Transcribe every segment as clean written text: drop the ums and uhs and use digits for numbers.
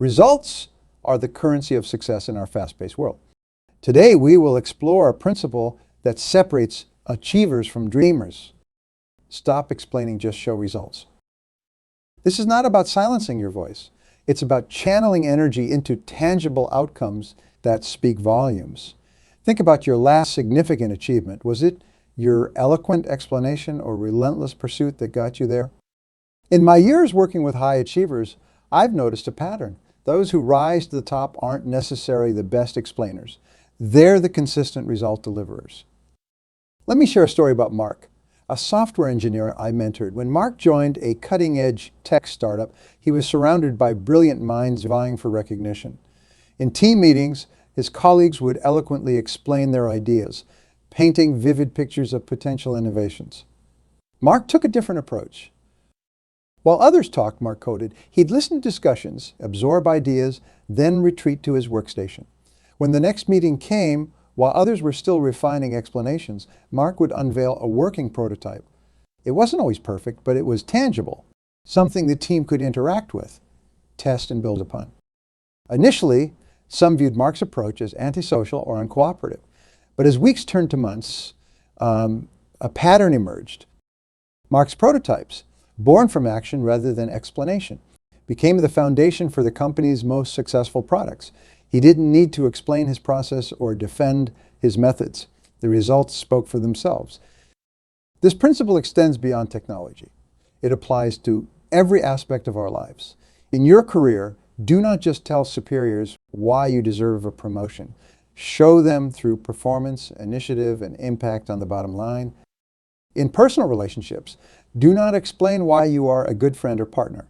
Results are the currency of success in our fast-paced world. Today, we will explore a principle that separates achievers from dreamers. Stop explaining, just show results. This is not about silencing your voice. It's about channeling energy into tangible outcomes that speak volumes. Think about your last significant achievement. Was it your eloquent explanation or relentless pursuit that got you there? In my years working with high achievers, I've noticed a pattern. Those who rise to the top aren't necessarily the best explainers. They're the consistent result deliverers. Let me share a story about Mark, a software engineer I mentored. When Mark joined a cutting-edge tech startup, he was surrounded by brilliant minds vying for recognition. In team meetings, his colleagues would eloquently explain their ideas, painting vivid pictures of potential innovations. Mark took a different approach. While others talked, Mark coded, he'd listen to discussions, absorb ideas, then retreat to his workstation. When the next meeting came, while others were still refining explanations, Mark would unveil a working prototype. It wasn't always perfect, but it was tangible, something the team could interact with, test, and build upon. Initially, some viewed Mark's approach as antisocial or uncooperative. But as weeks turned to months, a pattern emerged. Mark's prototypes, born from action rather than explanation, became the foundation for the company's most successful products. He didn't need to explain his process or defend his methods. The results spoke for themselves. This principle extends beyond technology. It applies to every aspect of our lives. In your career, do not just tell superiors why you deserve a promotion. Show them through performance, initiative, and impact on the bottom line. In personal relationships, do not explain why you are a good friend or partner.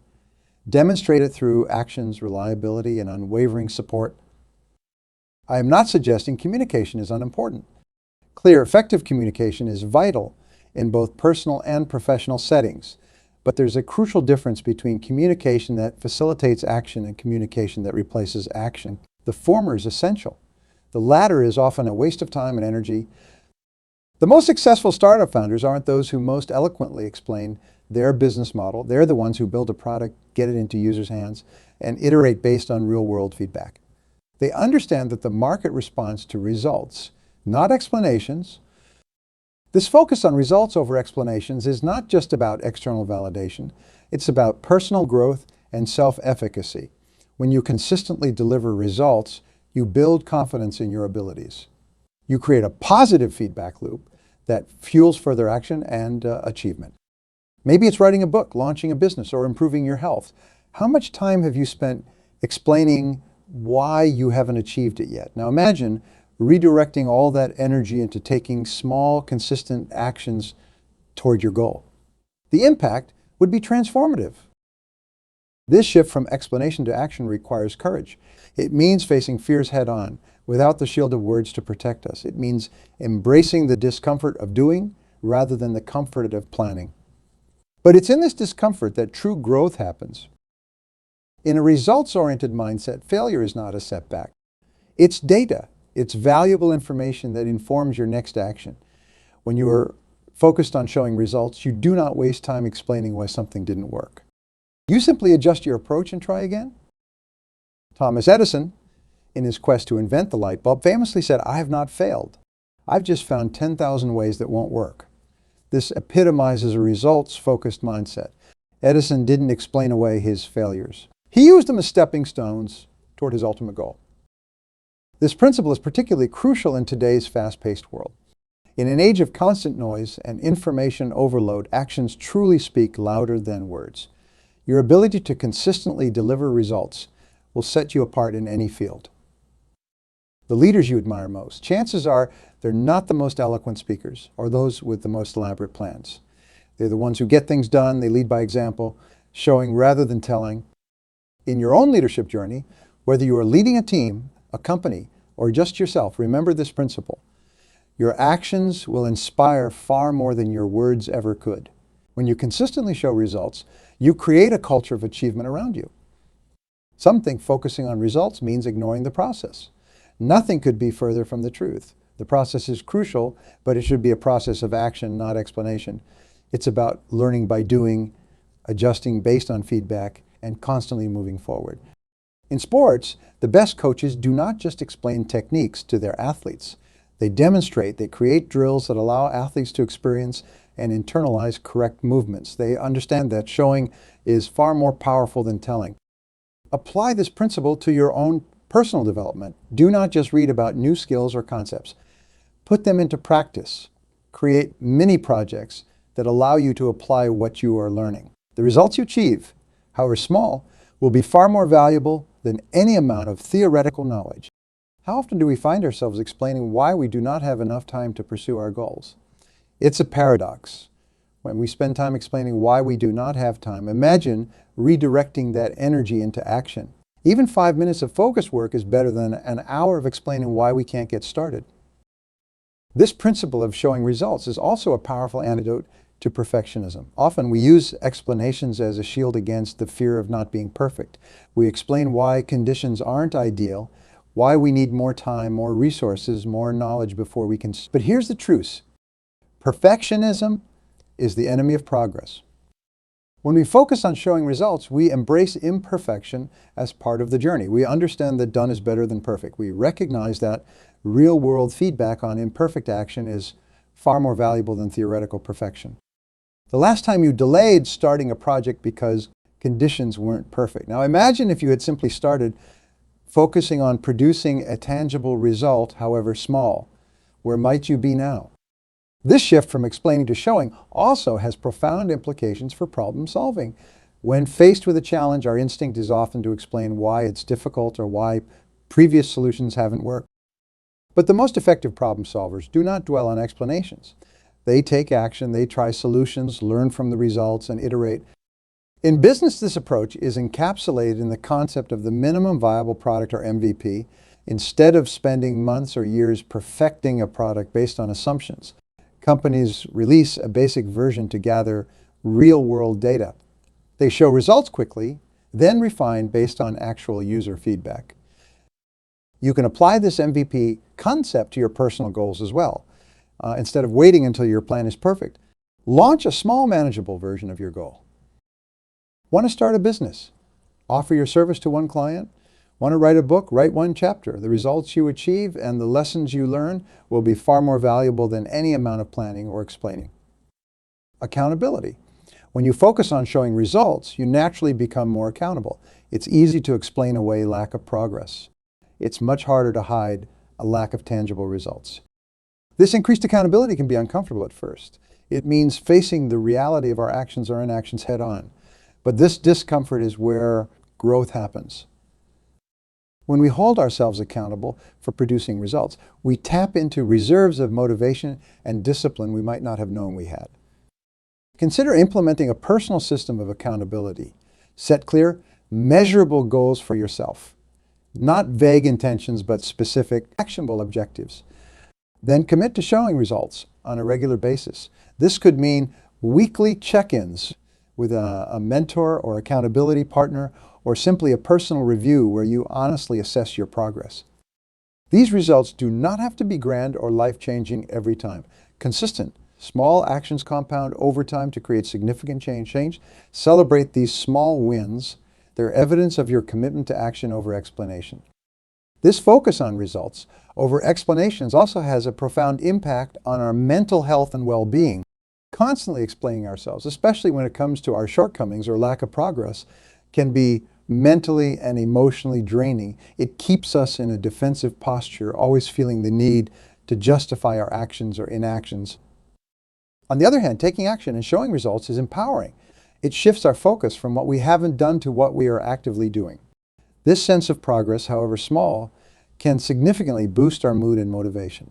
Demonstrate it through actions, reliability, and unwavering support. I am not suggesting communication is unimportant. Clear, effective communication is vital in both personal and professional settings. But there's a crucial difference between communication that facilitates action and communication that replaces action. The former is essential. The latter is often a waste of time and energy. The most successful startup founders aren't those who most eloquently explain their business model. They're the ones who build a product, get it into users' hands, and iterate based on real-world feedback. They understand that the market responds to results, not explanations. This focus on results over explanations is not just about external validation. It's about personal growth and self-efficacy. When you consistently deliver results, you build confidence in your abilities. You create a positive feedback loop that fuels further action and achievement. Maybe it's writing a book, launching a business, or improving your health. How much time have you spent explaining why you haven't achieved it yet? Now imagine redirecting all that energy into taking small, consistent actions toward your goal. The impact would be transformative. This shift from explanation to action requires courage. It means facing fears head-on, without the shield of words to protect us. It means embracing the discomfort of doing rather than the comfort of planning. But it's in this discomfort that true growth happens. In a results-oriented mindset, failure is not a setback. It's data. It's valuable information that informs your next action. When you are focused on showing results, you do not waste time explaining why something didn't work. You simply adjust your approach and try again. Thomas Edison, in his quest to invent the light bulb, famously said, "I have not failed. I've just found 10,000 ways that won't work." This epitomizes a results-focused mindset. Edison didn't explain away his failures. He used them as stepping stones toward his ultimate goal. This principle is particularly crucial in today's fast-paced world. In an age of constant noise and information overload, actions truly speak louder than words. Your ability to consistently deliver results will set you apart in any field. The leaders you admire most, chances are they're not the most eloquent speakers or those with the most elaborate plans. They're the ones who get things done, they lead by example, showing rather than telling. In your own leadership journey, whether you are leading a team, a company, or just yourself, remember this principle. Your actions will inspire far more than your words ever could. When you consistently show results, you create a culture of achievement around you. Some think focusing on results means ignoring the process. Nothing could be further from the truth. The process is crucial, but it should be a process of action, not explanation. It's about learning by doing, adjusting based on feedback, and constantly moving forward. In sports, the best coaches do not just explain techniques to their athletes. They demonstrate, they create drills that allow athletes to experience and internalize correct movements. They understand that showing is far more powerful than telling. Apply this principle to your own personal development. Do not just read about new skills or concepts. Put them into practice. Create mini projects that allow you to apply what you are learning. The results you achieve, however small, will be far more valuable than any amount of theoretical knowledge. How often do we find ourselves explaining why we do not have enough time to pursue our goals? It's a paradox. When we spend time explaining why we do not have time, imagine redirecting that energy into action. Even 5 minutes of focused work is better than an hour of explaining why we can't get started. This principle of showing results is also a powerful antidote to perfectionism. Often we use explanations as a shield against the fear of not being perfect. We explain why conditions aren't ideal, why we need more time, more resources, more knowledge before we can. But here's the truth. Perfectionism is the enemy of progress. When we focus on showing results, we embrace imperfection as part of the journey. We understand that done is better than perfect. We recognize that real-world feedback on imperfect action is far more valuable than theoretical perfection. The last time you delayed starting a project because conditions weren't perfect. Now imagine if you had simply started focusing on producing a tangible result, however small. Where might you be now? This shift from explaining to showing also has profound implications for problem solving. When faced with a challenge, our instinct is often to explain why it's difficult or why previous solutions haven't worked. But the most effective problem solvers do not dwell on explanations. They take action, they try solutions, learn from the results, and iterate. In business, this approach is encapsulated in the concept of the minimum viable product, or MVP. Instead of spending months or years perfecting a product based on assumptions, companies release a basic version to gather real-world data. They show results quickly, then refine based on actual user feedback. You can apply this MVP concept to your personal goals as well. Instead of waiting until your plan is perfect, launch a small, manageable version of your goal. Want to start a business? Offer your service to one client? Want to write a book? Write one chapter. The results you achieve and the lessons you learn will be far more valuable than any amount of planning or explaining. Accountability. When you focus on showing results, you naturally become more accountable. It's easy to explain away lack of progress. It's much harder to hide a lack of tangible results. This increased accountability can be uncomfortable at first. It means facing the reality of our actions or inactions head on. But this discomfort is where growth happens. When we hold ourselves accountable for producing results, we tap into reserves of motivation and discipline we might not have known we had. Consider implementing a personal system of accountability. Set clear, measurable goals for yourself. Not vague intentions, but specific, actionable objectives. Then commit to showing results on a regular basis. This could mean weekly check-ins with a mentor or accountability partner, or simply a personal review where you honestly assess your progress. These results do not have to be grand or life-changing every time. Consistent, small actions compound over time to create significant change. Celebrate these small wins. They're evidence of your commitment to action over explanation. This focus on results over explanations also has a profound impact on our mental health and well-being. Constantly explaining ourselves, especially when it comes to our shortcomings or lack of progress, can be mentally and emotionally draining. It keeps us in a defensive posture, always feeling the need to justify our actions or inactions. On the other hand, taking action and showing results is empowering. It shifts our focus from what we haven't done to what we are actively doing. This sense of progress, however small, can significantly boost our mood and motivation.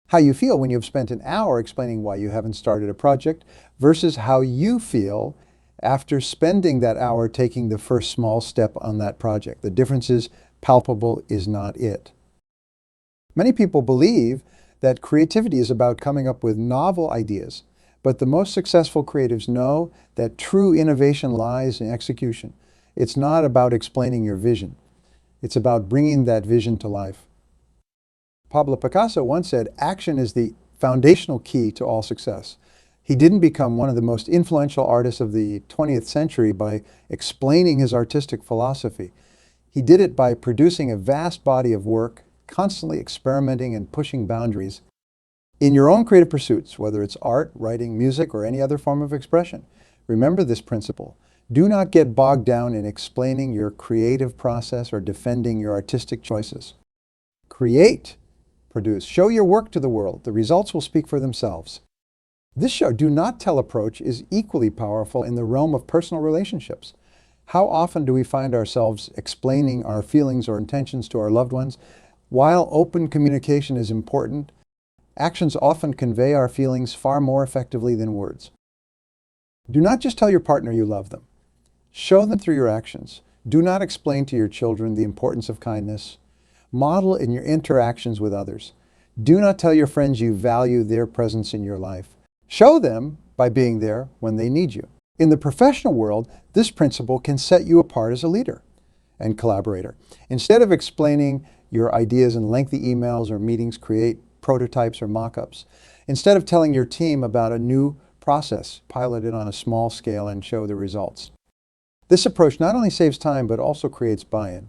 How you feel when you've spent an hour explaining why you haven't started a project versus how you feel after spending that hour taking the first small step on that project. The difference is palpable, is not it. Many people believe that creativity is about coming up with novel ideas, but the most successful creatives know that true innovation lies in execution. It's not about explaining your vision. It's about bringing that vision to life. Pablo Picasso once said, "Action is the foundational key to all success." He didn't become one of the most influential artists of the 20th century by explaining his artistic philosophy. He did it by producing a vast body of work, constantly experimenting and pushing boundaries in your own creative pursuits, whether it's art, writing, music, or any other form of expression. Remember this principle. Do not get bogged down in explaining your creative process or defending your artistic choices. Create, produce, show your work to the world. The results will speak for themselves. This show do not tell approach is equally powerful in the realm of personal relationships. How often do we find ourselves explaining our feelings or intentions to our loved ones? While open communication is important, actions often convey our feelings far more effectively than words. Do not just tell your partner you love them. Show them through your actions. Do not explain to your children the importance of kindness. Model in your interactions with others. Do not tell your friends you value their presence in your life. Show them by being there when they need you. In the professional world, this principle can set you apart as a leader and collaborator. Instead of explaining your ideas in lengthy emails or meetings, create prototypes or mock-ups. Instead of telling your team about a new process, pilot it on a small scale and show the results. This approach not only saves time, but also creates buy-in.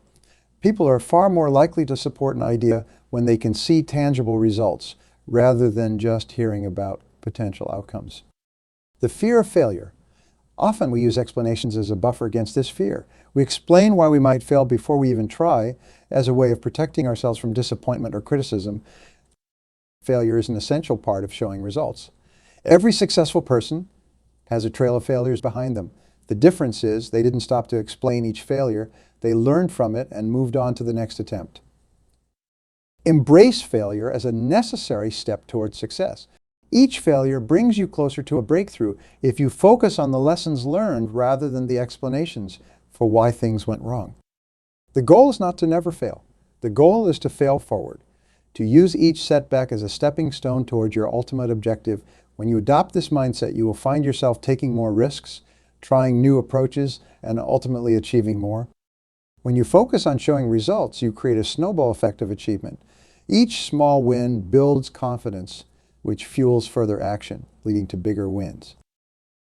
People are far more likely to support an idea when they can see tangible results, rather than just hearing about potential outcomes. The fear of failure. Often we use explanations as a buffer against this fear. We explain why we might fail before we even try, as a way of protecting ourselves from disappointment or criticism. Failure is an essential part of showing results. Every successful person has a trail of failures behind them. The difference is they didn't stop to explain each failure. They learned from it and moved on to the next attempt. Embrace failure as a necessary step towards success. Each failure brings you closer to a breakthrough if you focus on the lessons learned rather than the explanations for why things went wrong. The goal is not to never fail. The goal is to fail forward, to use each setback as a stepping stone towards your ultimate objective. When you adopt this mindset, you will find yourself taking more risks, trying new approaches, and ultimately achieving more. When you focus on showing results, you create a snowball effect of achievement. Each small win builds confidence, which fuels further action, leading to bigger wins.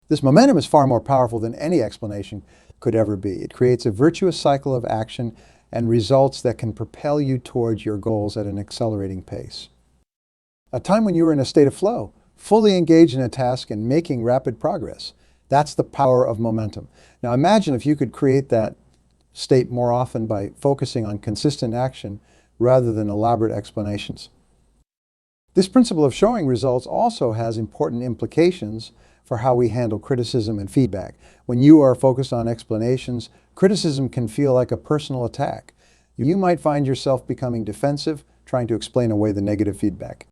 This momentum is far more powerful than any explanation could ever be. It creates a virtuous cycle of action and results that can propel you towards your goals at an accelerating pace. A time when you are in a state of flow, fully engaged in a task and making rapid progress. That's the power of momentum. Now imagine if you could create that state more often by focusing on consistent action rather than elaborate explanations. This principle of showing results also has important implications for how we handle criticism and feedback. When you are focused on explanations, criticism can feel like a personal attack. You might find yourself becoming defensive, trying to explain away the negative feedback.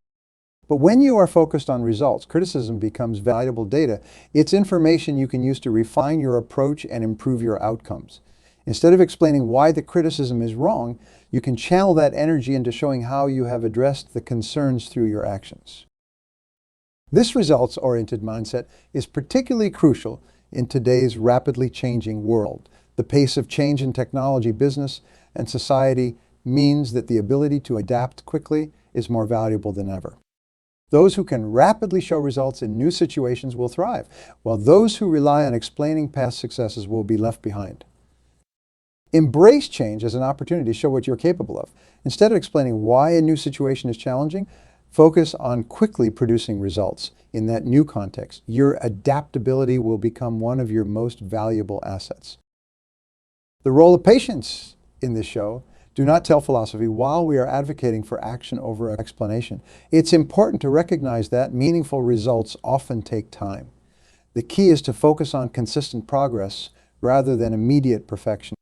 But when you are focused on results, criticism becomes valuable data. It's information you can use to refine your approach and improve your outcomes. Instead of explaining why the criticism is wrong, you can channel that energy into showing how you have addressed the concerns through your actions. This results-oriented mindset is particularly crucial in today's rapidly changing world. The pace of change in technology, business, and society means that the ability to adapt quickly is more valuable than ever. Those who can rapidly show results in new situations will thrive, while those who rely on explaining past successes will be left behind. Embrace change as an opportunity to show what you're capable of. Instead of explaining why a new situation is challenging, focus on quickly producing results in that new context. Your adaptability will become one of your most valuable assets. The role of patience in this show. Do not tell philosophy while we are advocating for action over explanation. It's important to recognize that meaningful results often take time. The key is to focus on consistent progress rather than immediate perfection.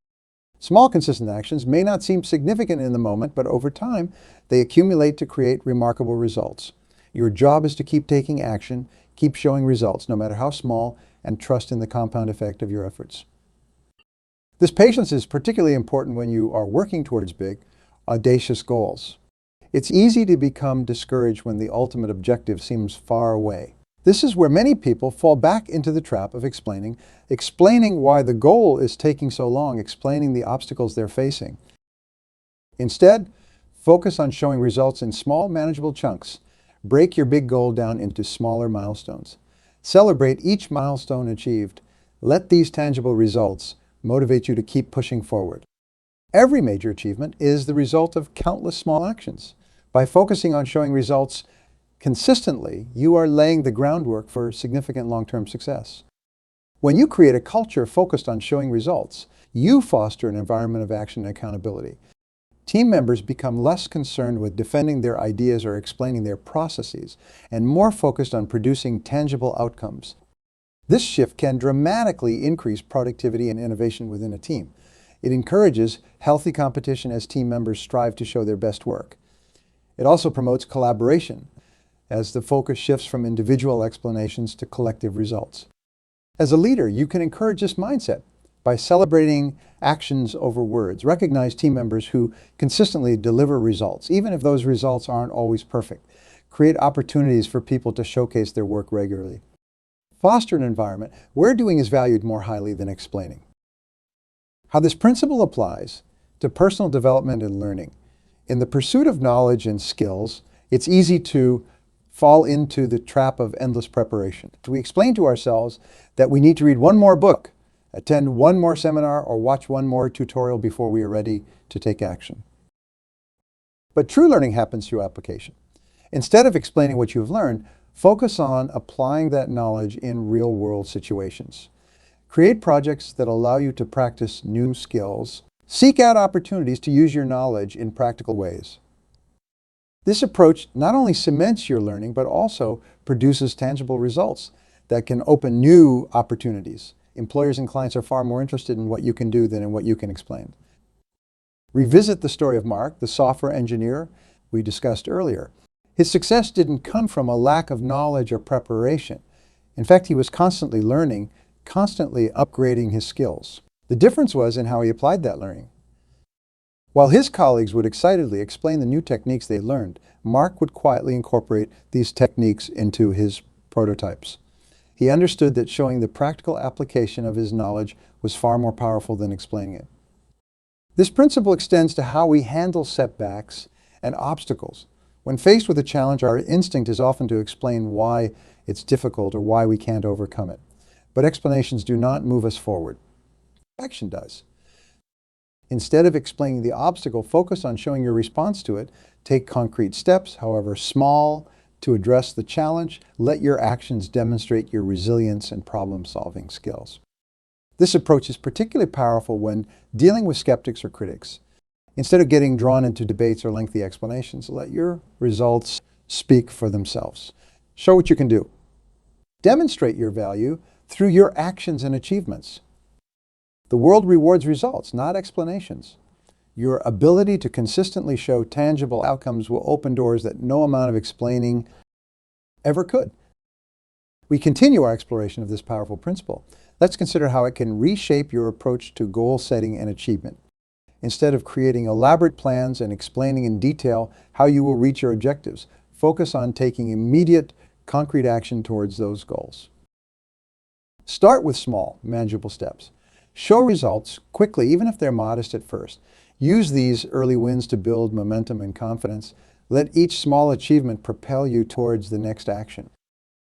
Small consistent actions may not seem significant in the moment, but over time, they accumulate to create remarkable results. Your job is to keep taking action, keep showing results, no matter how small, and trust in the compound effect of your efforts. This patience is particularly important when you are working towards big, audacious goals. It's easy to become discouraged when the ultimate objective seems far away. This is where many people fall back into the trap of explaining why the goal is taking so long, explaining the obstacles they're facing. Instead, focus on showing results in small, manageable chunks. Break your big goal down into smaller milestones. Celebrate each milestone achieved. Let these tangible results motivate you to keep pushing forward. Every major achievement is the result of countless small actions. By focusing on showing results consistently, you are laying the groundwork for significant long-term success. When you create a culture focused on showing results, you foster an environment of action and accountability. Team members become less concerned with defending their ideas or explaining their processes, and more focused on producing tangible outcomes. This shift can dramatically increase productivity and innovation within a team. It encourages healthy competition as team members strive to show their best work. It also promotes collaboration as the focus shifts from individual explanations to collective results. As a leader, you can encourage this mindset by celebrating actions over words. Recognize team members who consistently deliver results, even if those results aren't always perfect. Create opportunities for people to showcase their work regularly. Foster an environment where doing is valued more highly than explaining. How this principle applies to personal development and learning. In the pursuit of knowledge and skills, it's easy to fall into the trap of endless preparation. We explain to ourselves that we need to read one more book, attend one more seminar, or watch one more tutorial before we are ready to take action. But true learning happens through application. Instead of explaining what you've learned, focus on applying that knowledge in real-world situations. Create projects that allow you to practice new skills. Seek out opportunities to use your knowledge in practical ways. This approach not only cements your learning, but also produces tangible results that can open new opportunities. Employers and clients are far more interested in what you can do than in what you can explain. Revisit the story of Mark, the software engineer we discussed earlier. His success didn't come from a lack of knowledge or preparation. In fact, he was constantly learning, constantly upgrading his skills. The difference was in how he applied that learning. While his colleagues would excitedly explain the new techniques they learned, Mark would quietly incorporate these techniques into his prototypes. He understood that showing the practical application of his knowledge was far more powerful than explaining it. This principle extends to how we handle setbacks and obstacles. When faced with a challenge, our instinct is often to explain why it's difficult or why we can't overcome it. But explanations do not move us forward. Action does. Instead of explaining the obstacle, focus on showing your response to it. Take concrete steps, however small, to address the challenge. Let your actions demonstrate your resilience and problem-solving skills. This approach is particularly powerful when dealing with skeptics or critics. Instead of getting drawn into debates or lengthy explanations, let your results speak for themselves. Show what you can do. Demonstrate your value through your actions and achievements. The world rewards results, not explanations. Your ability to consistently show tangible outcomes will open doors that no amount of explaining ever could. We continue our exploration of this powerful principle. Let's consider how it can reshape your approach to goal setting and achievement. Instead of creating elaborate plans and explaining in detail how you will reach your objectives, focus on taking immediate, concrete action towards those goals. Start with small, manageable steps. Show results quickly, even if they're modest at first. Use these early wins to build momentum and confidence. Let each small achievement propel you towards the next action.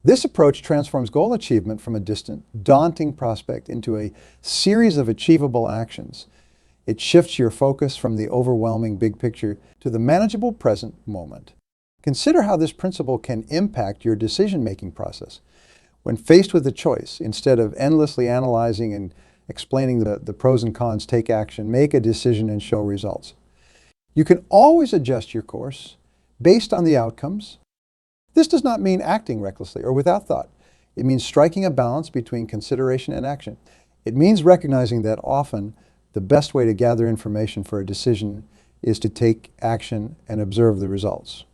This approach transforms goal achievement from a distant, daunting prospect into a series of achievable actions. It shifts your focus from the overwhelming big picture to the manageable present moment. Consider how this principle can impact your decision-making process. When faced with a choice, instead of endlessly analyzing and explaining the pros and cons, take action, make a decision, and show results. You can always adjust your course based on the outcomes. This does not mean acting recklessly or without thought. It means striking a balance between consideration and action. It means recognizing that often the best way to gather information for a decision is to take action and observe the results.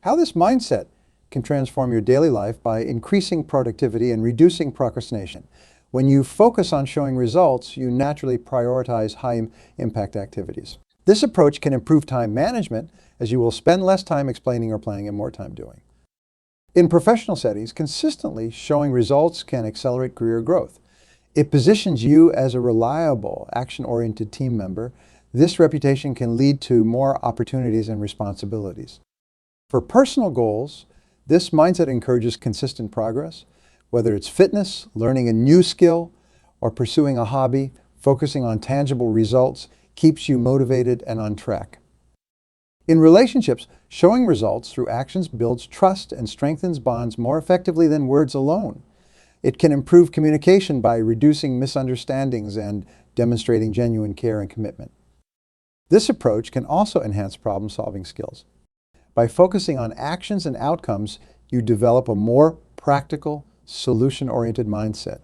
How this mindset can transform your daily life by increasing productivity and reducing procrastination. When you focus on showing results, you naturally prioritize high-impact activities. This approach can improve time management, as you will spend less time explaining or planning and more time doing. In professional settings, consistently showing results can accelerate career growth. It positions you as a reliable, action-oriented team member. This reputation can lead to more opportunities and responsibilities. For personal goals, this mindset encourages consistent progress. Whether it's fitness, learning a new skill, or pursuing a hobby, focusing on tangible results keeps you motivated and on track. In relationships, showing results through actions builds trust and strengthens bonds more effectively than words alone. It can improve communication by reducing misunderstandings and demonstrating genuine care and commitment. This approach can also enhance problem-solving skills. By focusing on actions and outcomes, you develop a more practical, solution-oriented mindset.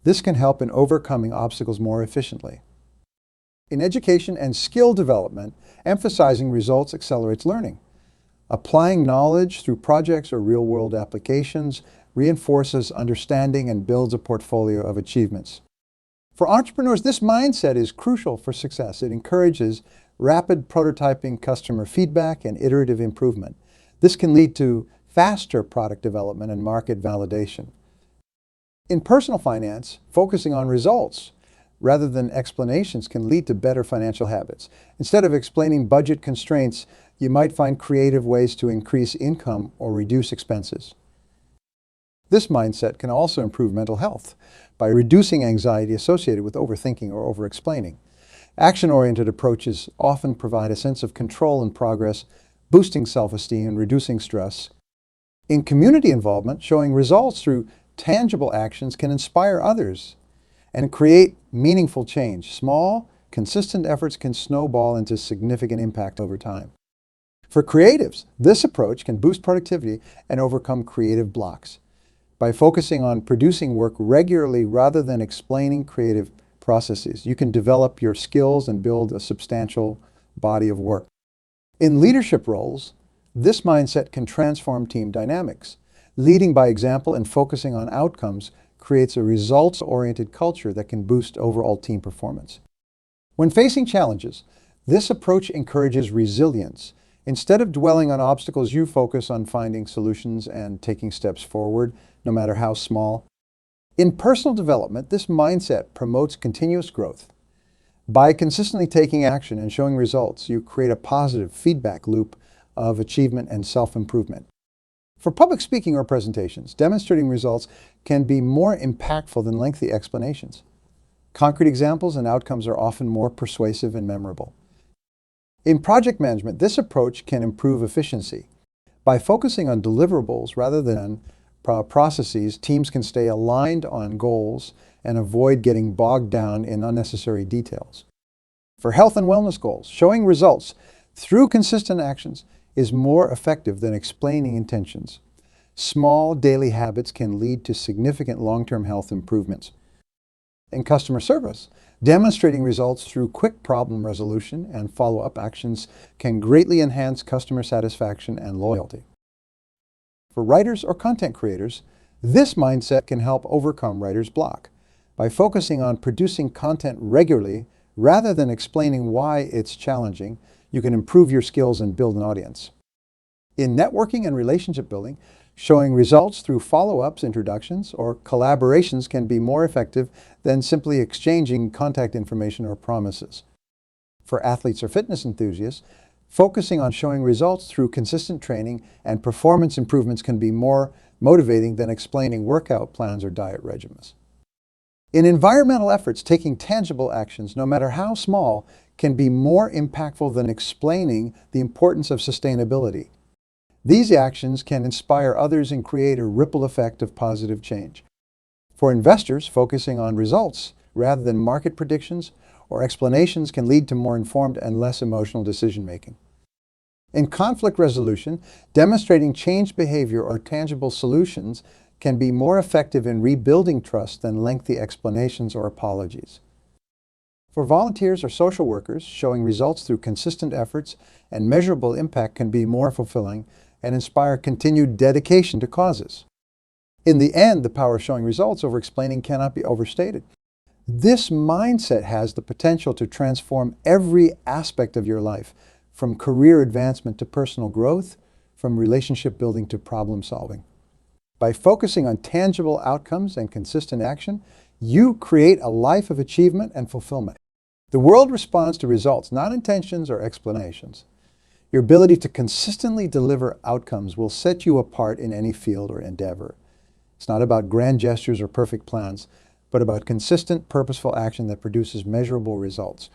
This can help in overcoming obstacles more efficiently. In education and skill development, emphasizing results accelerates learning. Applying knowledge through projects or real-world applications reinforces understanding and builds a portfolio of achievements. For entrepreneurs, this mindset is crucial for success. It encourages rapid prototyping, customer feedback, and iterative improvement. This can lead to faster product development and market validation. In personal finance, focusing on results rather than explanations can lead to better financial habits. Instead of explaining budget constraints, you might find creative ways to increase income or reduce expenses. This mindset can also improve mental health by reducing anxiety associated with overthinking or over-explaining. Action-oriented approaches often provide a sense of control and progress, boosting self-esteem and reducing stress. In community involvement, showing results through tangible actions can inspire others and create meaningful change. Small, consistent efforts can snowball into significant impact over time. For creatives, this approach can boost productivity and overcome creative blocks. By focusing on producing work regularly rather than explaining creative processes, you can develop your skills and build a substantial body of work. In leadership roles, this mindset can transform team dynamics. Leading by example and focusing on outcomes creates a results-oriented culture that can boost overall team performance. When facing challenges, this approach encourages resilience. Instead of dwelling on obstacles, you focus on finding solutions and taking steps forward, no matter how small. In personal development, this mindset promotes continuous growth. By consistently taking action and showing results, you create a positive feedback loop of achievement and self-improvement. For public speaking or presentations, demonstrating results can be more impactful than lengthy explanations. Concrete examples and outcomes are often more persuasive and memorable. In project management, this approach can improve efficiency. By focusing on deliverables rather than processes, teams can stay aligned on goals and avoid getting bogged down in unnecessary details. For health and wellness goals, showing results through consistent actions is more effective than explaining intentions. Small daily habits can lead to significant long-term health improvements. In customer service, demonstrating results through quick problem resolution and follow-up actions can greatly enhance customer satisfaction and loyalty. For writers or content creators, this mindset can help overcome writer's block. By focusing on producing content regularly rather than explaining why it's challenging, you can improve your skills and build an audience. In networking and relationship building, showing results through follow-ups, introductions, or collaborations can be more effective than simply exchanging contact information or promises. For athletes or fitness enthusiasts, focusing on showing results through consistent training and performance improvements can be more motivating than explaining workout plans or diet regimens. In environmental efforts, taking tangible actions, no matter how small, can be more impactful than explaining the importance of sustainability. These actions can inspire others and create a ripple effect of positive change. For investors, focusing on results rather than market predictions or explanations can lead to more informed and less emotional decision-making. In conflict resolution, demonstrating changed behavior or tangible solutions can be more effective in rebuilding trust than lengthy explanations or apologies. For volunteers or social workers, showing results through consistent efforts and measurable impact can be more fulfilling and inspire continued dedication to causes. In the end, the power of showing results over explaining cannot be overstated. This mindset has the potential to transform every aspect of your life, from career advancement to personal growth, from relationship building to problem solving. By focusing on tangible outcomes and consistent action, you create a life of achievement and fulfillment. The world responds to results, not intentions or explanations. Your ability to consistently deliver outcomes will set you apart in any field or endeavor. It's not about grand gestures or perfect plans, but about consistent, purposeful action that produces measurable results.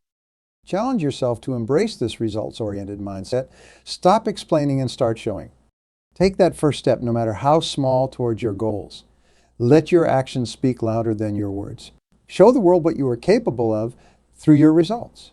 Challenge yourself to embrace this results-oriented mindset. Stop explaining and start showing. Take that first step, no matter how small, towards your goals. Let your actions speak louder than your words. Show the world what you are capable of through your results.